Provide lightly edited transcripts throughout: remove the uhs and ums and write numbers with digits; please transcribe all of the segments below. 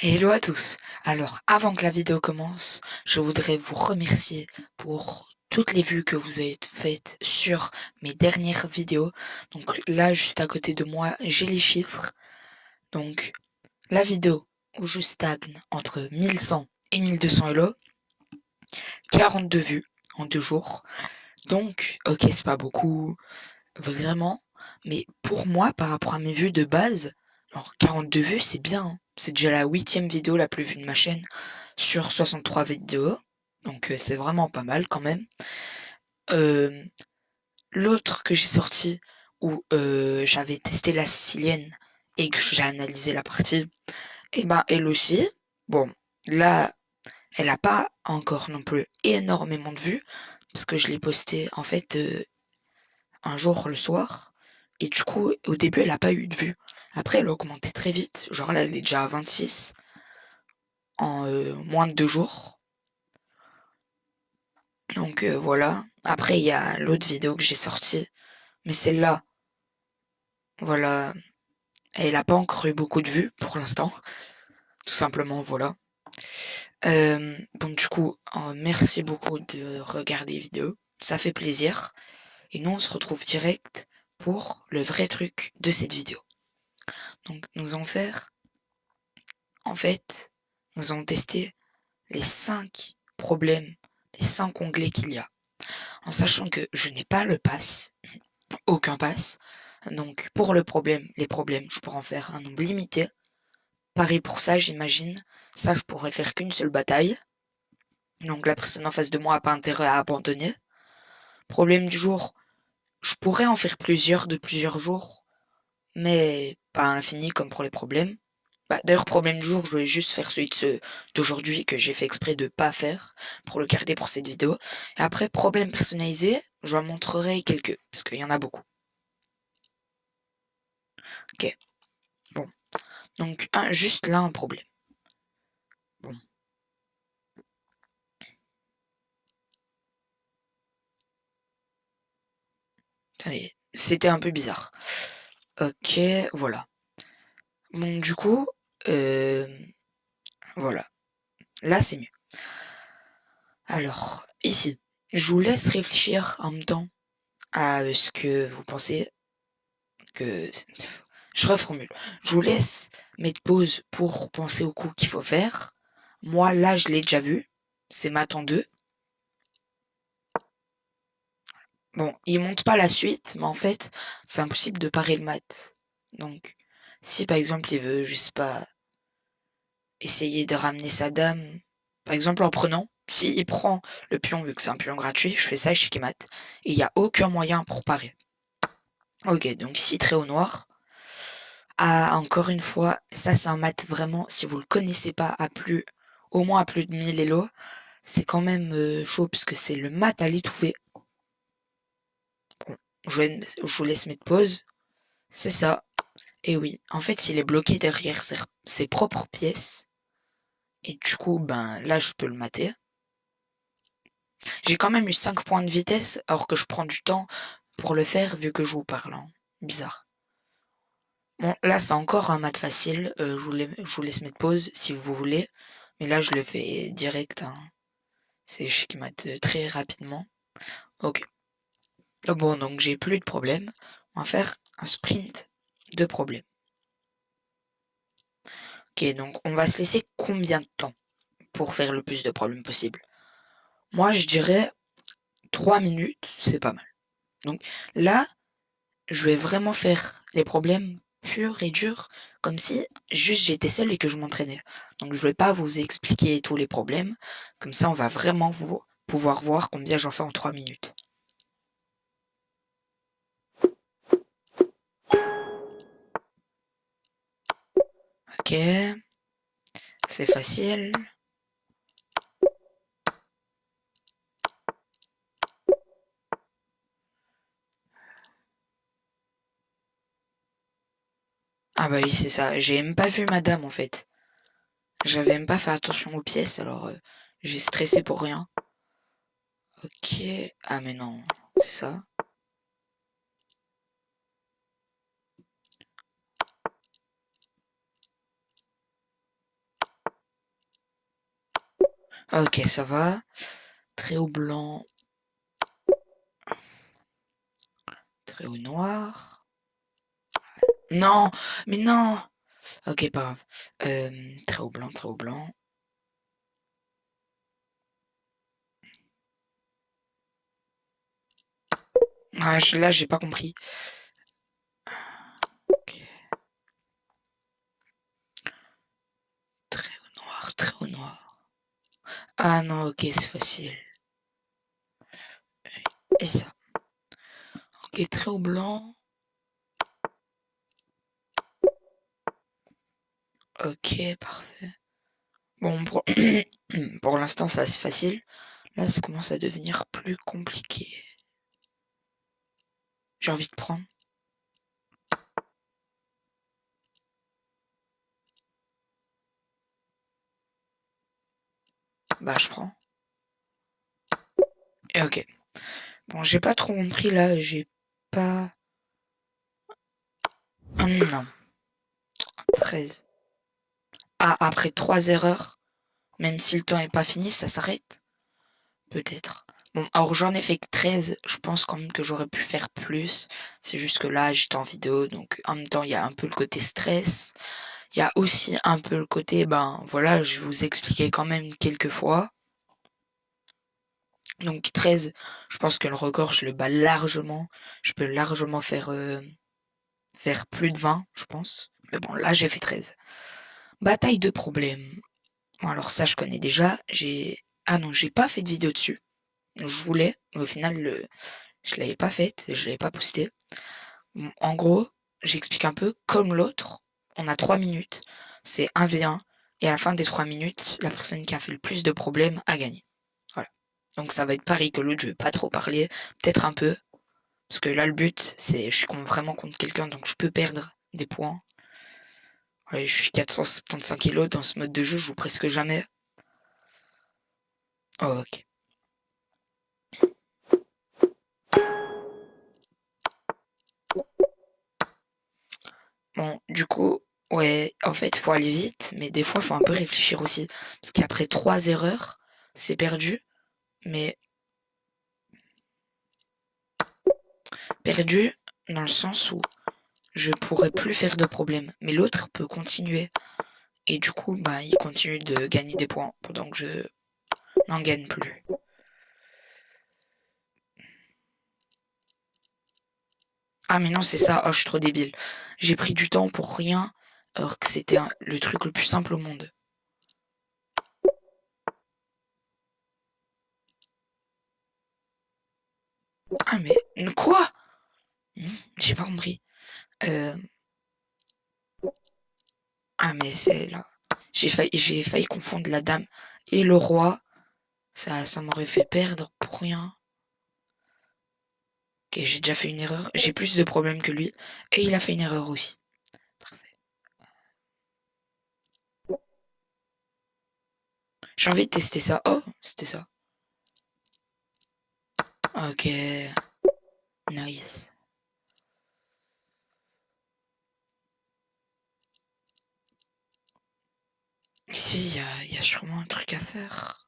Hello à tous. Alors, avant que la vidéo commence, je voudrais vous remercier pour toutes les vues que vous avez faites sur mes dernières vidéos. Donc là, juste à côté de moi, j'ai les chiffres. Donc, la vidéo où je stagne entre 1100 et 1200 hello, 42 vues en 2 jours. Donc, ok, c'est pas beaucoup, vraiment. Mais pour moi, par rapport à mes vues de base, alors 42 vues, c'est bien, hein. C'est déjà la 8e vidéo la plus vue de ma chaîne sur 63 vidéos. Donc c'est vraiment pas mal quand même. Euh, L'autre que j'ai sorti où j'avais testé la sicilienne et que j'ai analysé la partie, et ben elle aussi, bon, là, elle a pas encore non plus énormément de vues, parce que je l'ai postée en fait un jour le soir, et du coup au début elle a pas eu de vues. Après elle a augmenté très vite, genre là elle est déjà à 26 en moins de 2 jours. Donc voilà. Après, il y a l'autre vidéo que j'ai sortie, mais celle-là, voilà, elle a pas encore eu beaucoup de vues pour l'instant. Tout simplement, voilà. Bon, du coup, merci beaucoup de regarder les vidéos. Ça fait plaisir. Et nous, on se retrouve direct pour le vrai truc de cette vidéo. Donc, nous allons faire, en fait, nous allons tester les 5 problèmes, les 5 onglets qu'il y a. En sachant que je n'ai pas le pass, aucun pass. Donc pour les problèmes, je pourrais en faire un nombre limité. Pareil pour ça, j'imagine. Ça, je pourrais faire qu'une seule bataille. Donc la personne en face de moi a pas intérêt à abandonner. Problème du jour, je pourrais en faire plusieurs de plusieurs jours, mais pas à l'infini comme pour les problèmes. D'ailleurs, problème du jour, je voulais juste faire celui d'aujourd'hui que j'ai fait exprès de pas faire pour le garder pour cette vidéo. Et après, problème personnalisé, je vous en montrerai quelques, parce qu'il y en a beaucoup. Ok, bon. Donc, juste là, un problème. Bon. Attendez, c'était un peu bizarre. Ok, voilà. Bon, du coup, euh, voilà. Là, c'est mieux. Alors, ici, je vous laisse réfléchir en même temps à ce que vous pensez que... Je reformule. Je vous laisse mettre pause pour penser au coup qu'il faut faire. Moi, là, je l'ai déjà vu. C'est math en 2. Bon, il monte pas la suite, mais en fait, c'est impossible de parer le math. Donc, si par exemple, il veut, je sais pas, essayer de ramener sa dame, par exemple en prenant, si il prend le pion, vu que c'est un pion gratuit, je fais ça chez Kemat, et il n'y a aucun moyen pour parer. Ok, donc si très au noir. Ah, encore une fois, ça c'est un mat vraiment, si vous le connaissez pas au moins à plus de 1000 élo, c'est quand même chaud, puisque c'est le mat à l'étouffer. Bon, je vous laisse mettre pause. C'est ça. Et oui, en fait, il est bloqué derrière ses propres pièces. Et du coup, ben là, je peux le mater. J'ai quand même eu 5 points de vitesse, alors que je prends du temps pour le faire vu que je vous parle, hein. Bizarre. Bon, là c'est encore un mat facile, je vous laisse mettre pause si vous voulez, mais là je le fais direct, hein. C'est je qui mate très rapidement. Ok. Bon, donc j'ai plus de problème. On va faire un sprint de problèmes. Ok, donc on va se laisser combien de temps pour faire le plus de problèmes possible? Moi je dirais 3 minutes, c'est pas mal. Donc là, je vais vraiment faire les problèmes purs et durs, comme si juste j'étais seule et que je m'entraînais. Donc je vais pas vous expliquer tous les problèmes, comme ça on va vraiment pouvoir voir combien j'en fais en 3 minutes. Ok, c'est facile. Ah bah oui, c'est ça, j'ai même pas vu madame en fait. J'avais même pas fait attention aux pièces, alors j'ai stressé pour rien. Ok, ah mais non, c'est ça. Ok, ça va. Trait au blanc. Trait au noir. Non, mais non. Ok, pas grave. Trait au blanc, trait au blanc. Ah, là, j'ai pas compris. Ok. Trait au noir, trait au noir. Ah non, ok, c'est facile. Et ça. Ok, trait au blanc. Ok, parfait. Bon, pour l'instant, c'est assez facile. Là, ça commence à devenir plus compliqué. J'ai envie de prendre. Bah, je prends. Et ok. Bon, j'ai pas trop compris là. J'ai pas. Ah non. 13. Ah, après 3 erreurs, même si le temps est pas fini, ça s'arrête. Peut-être. Bon, alors j'en ai fait que 13. Je pense quand même que j'aurais pu faire plus. C'est juste que là, j'étais en vidéo, donc en même temps, il y a un peu le côté stress. Il y a aussi un peu le côté, ben voilà, je vous expliquais quand même quelques fois. Donc 13, je pense que le record, je le bats largement. Je peux largement faire plus de 20, je pense. Mais bon, là, j'ai fait 13. Bataille de problèmes. Bon, alors ça, je connais déjà. Ah non, j'ai pas fait de vidéo dessus. Je voulais, mais au final, je l'avais pas faite, je l'avais pas posté. Bon, en gros, j'explique un peu comme l'autre. On a 3 minutes. C'est 1v1. Et à la fin des 3 minutes, la personne qui a fait le plus de problèmes a gagné. Voilà. Donc ça va être pareil que l'autre, je vais pas trop parler. Peut-être un peu. Parce que là, le but, c'est, je suis vraiment contre quelqu'un, donc je peux perdre des points. Ouais, je suis 475 kilos dans ce mode de jeu, je joue presque jamais. Oh, ok. Bon, du coup, ouais, en fait, faut aller vite, mais des fois, faut un peu réfléchir aussi. Parce qu'après 3 erreurs, c'est perdu. Mais perdu dans le sens où je pourrais plus faire de problème. Mais l'autre peut continuer. Et du coup, bah, il continue de gagner des points pendant que je n'en gagne plus. Ah mais non, c'est ça. Oh, je suis trop débile. J'ai pris du temps pour rien, alors que c'était le truc le plus simple au monde. Ah mais quoi? J'ai pas compris. Euh, ah mais c'est là. J'ai failli confondre la dame et le roi. Ça m'aurait fait perdre pour rien. Ok, j'ai déjà fait une erreur. J'ai plus de problèmes que lui. Et il a fait une erreur aussi. Parfait. J'ai envie de tester ça. Oh, c'était ça. Ok. Nice. Ici, il y a sûrement un truc à faire.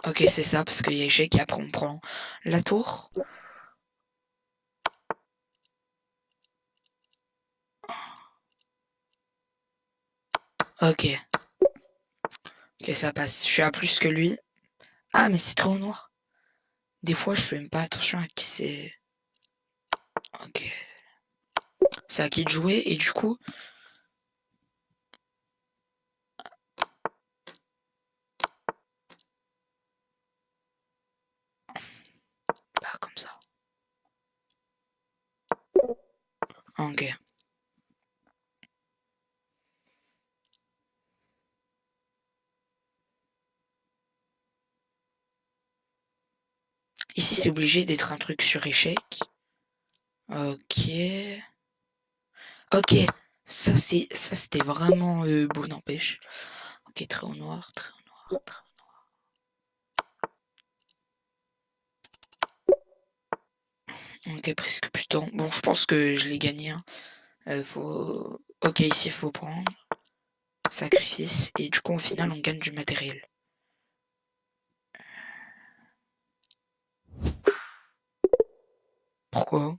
Ok, c'est ça, parce qu'il y a échec et après on prend la tour. Ok. Ok, ça passe. Je suis à plus que lui. Ah, mais c'est trop noir. Des fois, je fais même pas attention à qui c'est. Ok. C'est à qui de jouer et du coup, bah comme ça. Ok. Ici, c'est obligé d'être un truc sur échec. Ok. Ok. Ça c'était vraiment beau, n'empêche. Ok, très au noir, très au noir, très au noir. Ok, presque plus de temps. Bon, je pense que je l'ai gagné. Hein. Ok, ici, il faut prendre. sacrifice, et du coup, au final, on gagne du matériel. Pourquoi?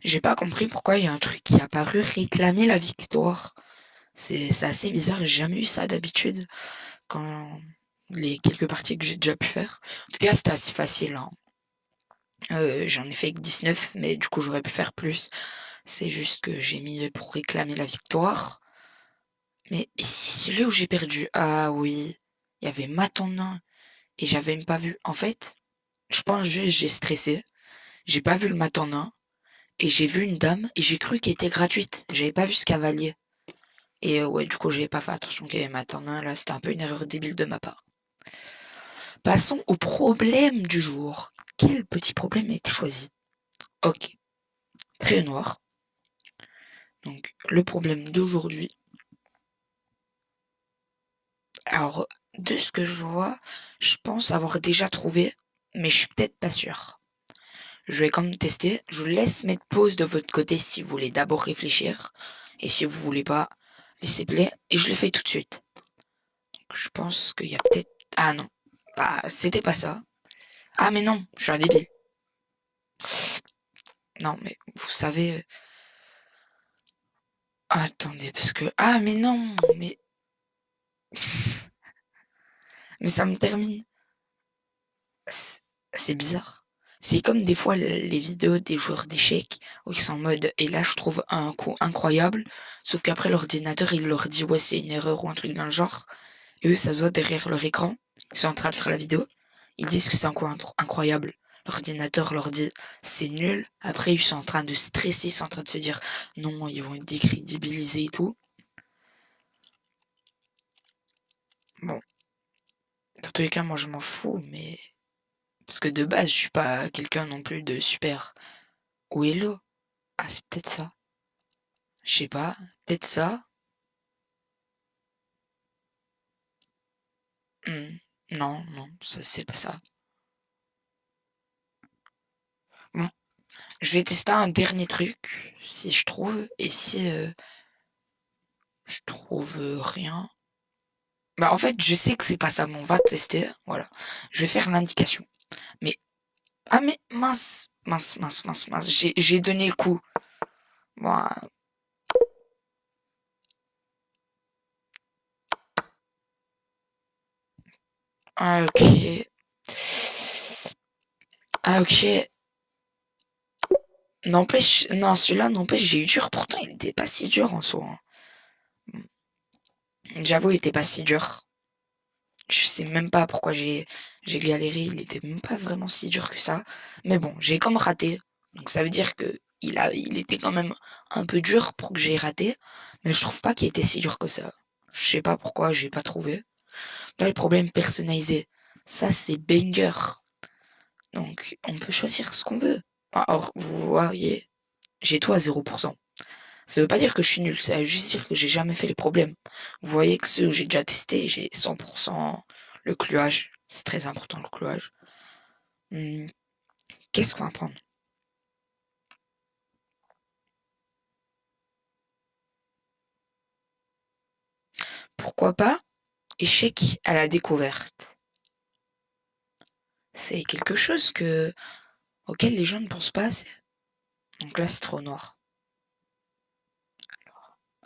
J'ai pas compris pourquoi il y a un truc qui est apparu réclamer la victoire. C'est assez bizarre, j'ai jamais eu ça d'habitude quand les quelques parties que j'ai déjà pu faire. En tout cas, c'était assez facile, hein. J'en ai fait que 19, mais du coup, j'aurais pu faire plus. C'est juste que j'ai mis pour réclamer la victoire. Mais ici, celui où j'ai perdu, ah oui, il y avait maths en un, et j'avais même pas vu. En fait, je pense juste j'ai stressé, j'ai pas vu le maths en un, et j'ai vu une dame, et j'ai cru qu'elle était gratuite. J'avais pas vu ce cavalier. Et ouais, du coup, j'ai pas fait attention qu'il y avait maths en un, là, c'était un peu une erreur débile de ma part. Passons au problème du jour. Quel petit problème a été choisi? Ok, trait noir. Donc, le problème d'aujourd'hui. Alors, de ce que je vois, je pense avoir déjà trouvé, mais je suis peut-être pas sûr. Je vais quand même tester. Je vous laisse mettre pause de votre côté si vous voulez d'abord réfléchir. Et si vous voulez pas, laissez play. Et je le fais tout de suite. Donc, je pense qu'il y a peut-être... Ah non. Bah, c'était pas ça. Ah mais non, je suis un débile. Non, mais vous savez... Attendez, parce que... Ah mais non, mais... Mais ça me termine. C'est bizarre. C'est comme des fois les vidéos des joueurs d'échecs où ils sont en mode et là je trouve un coup incroyable, sauf qu'après l'ordinateur il leur dit ouais c'est une erreur ou un truc dans le genre, et eux ça se voit derrière leur écran, ils sont en train de faire la vidéo, ils disent que c'est un coup incroyable. L'ordinateur leur dit c'est nul, après ils sont en train de stresser, ils sont en train de se dire non ils vont être décrédibilisés et tout. Bon, dans tous les cas moi je m'en fous, mais... Parce que de base je suis pas quelqu'un non plus de super. Ou hello. Ah, c'est peut-être ça. Je sais pas. Peut-être ça. Hmm. Non, non, ça c'est pas ça. Bon, je vais tester un dernier truc, si je trouve, et si je trouve rien. Bah en fait, je sais que c'est pas ça, mais on va tester. Voilà. Je vais faire l'indication. Mais ah mais mince, mince, mince, mince, mince. J'ai donné le coup. Bon, ah, ok. Ah ok. N'empêche, non, celui-là n'empêche, j'ai eu dur. Pourtant, il était pas si dur en soi, hein. J'avoue, il était pas si dur. Je sais même pas pourquoi j'ai galéré, il était même pas vraiment si dur que ça. Mais bon, j'ai comme raté. Donc ça veut dire que il était quand même un peu dur pour que j'ai raté. Mais je trouve pas qu'il était si dur que ça. Je sais pas pourquoi j'ai pas trouvé. Là, le problème personnalisé. Ça, c'est banger. Donc, on peut choisir ce qu'on veut. Alors, vous voyez, j'ai tout à 0%. Ça veut pas dire que je suis nul, ça veut juste dire que j'ai jamais fait les problèmes. Vous voyez que ceux que j'ai déjà testés, j'ai 100% le clouage. C'est très important le clouage. Hmm, qu'est-ce qu'on va prendre? Pourquoi pas échec à la découverte? C'est quelque chose auquel les gens ne pensent pas assez. Donc là, c'est trop noir.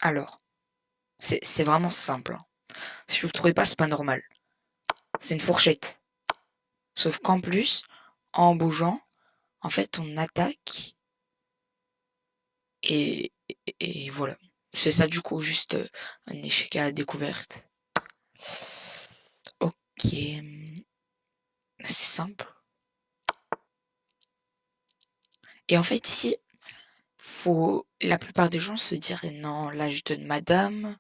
Alors, c'est vraiment simple, hein. Si vous le trouvez pas, c'est pas normal. C'est une fourchette. Sauf qu'en plus, en bougeant, en fait, on attaque et, et voilà. C'est ça du coup, juste un échec à la découverte. Ok, c'est simple. Et en fait, ici, la plupart des gens se diraient non, là je donne madame,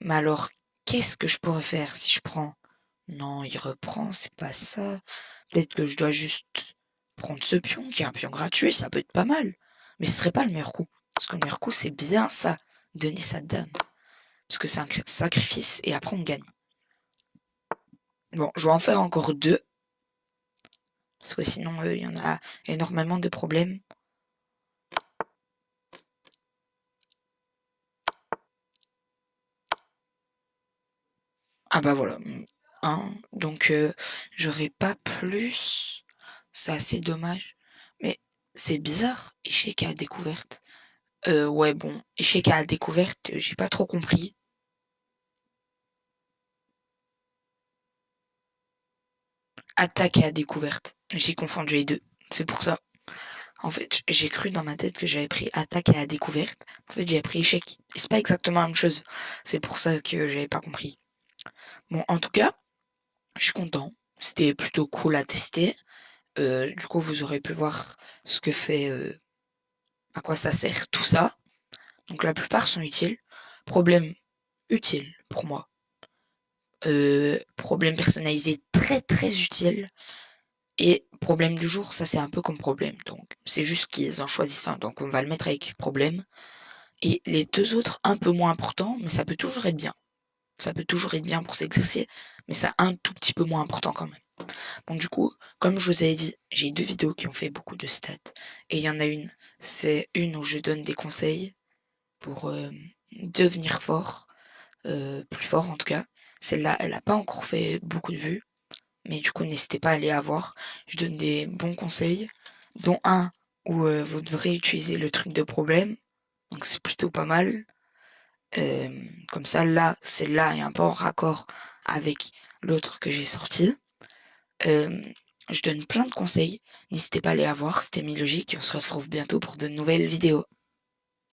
mais alors qu'est-ce que je pourrais faire si je prends? Non, il reprend, c'est pas ça. Peut-être que je dois juste prendre ce pion, qui est un pion gratuit, ça peut être pas mal. Mais ce serait pas le meilleur coup. Parce que le meilleur coup, c'est bien ça, donner sa dame. Parce que c'est un sacrifice, et après on gagne. Bon, je vais en faire encore deux, parce que sinon, il y en a énormément de problèmes. Ah bah voilà, hein, donc j'aurais pas plus. C'est assez dommage. Mais c'est bizarre, échec à la découverte. Ouais bon, échec à la découverte, j'ai pas trop compris. Attaque à la découverte. J'ai confondu les deux. C'est pour ça. En fait, j'ai cru dans ma tête que j'avais pris attaque à la découverte. En fait, j'avais pris échec. Et c'est pas exactement la même chose. C'est pour ça que j'avais pas compris. Bon, en tout cas, je suis content. C'était plutôt cool à tester. Du coup, vous aurez pu voir ce que fait, à quoi ça sert tout ça. Donc la plupart sont utiles. Problème utile pour moi. Problème personnalisé très très utile. Et problème du jour, ça c'est un peu comme problème. Donc c'est juste qu'ils en choisissent un. Donc on va le mettre avec problème. Et les deux autres un peu moins importants, mais ça peut toujours être bien. Ça peut toujours être bien pour s'exercer, mais c'est un tout petit peu moins important quand même. Bon du coup, comme je vous avais dit, j'ai deux vidéos qui ont fait beaucoup de stats. Et il y en a une, c'est une où je donne des conseils pour devenir fort, plus fort en tout cas. Celle-là, elle a pas encore fait beaucoup de vues, mais du coup n'hésitez pas à aller la voir. Je donne des bons conseils, dont un où vous devrez utiliser le truc de problème, donc c'est plutôt pas mal. Comme ça, là, celle-là est un peu en raccord avec l'autre que j'ai sorti. Euh, je donne plein de conseils. N'hésitez pas à aller la voir. C'était Milogique et on se retrouve bientôt pour de nouvelles vidéos.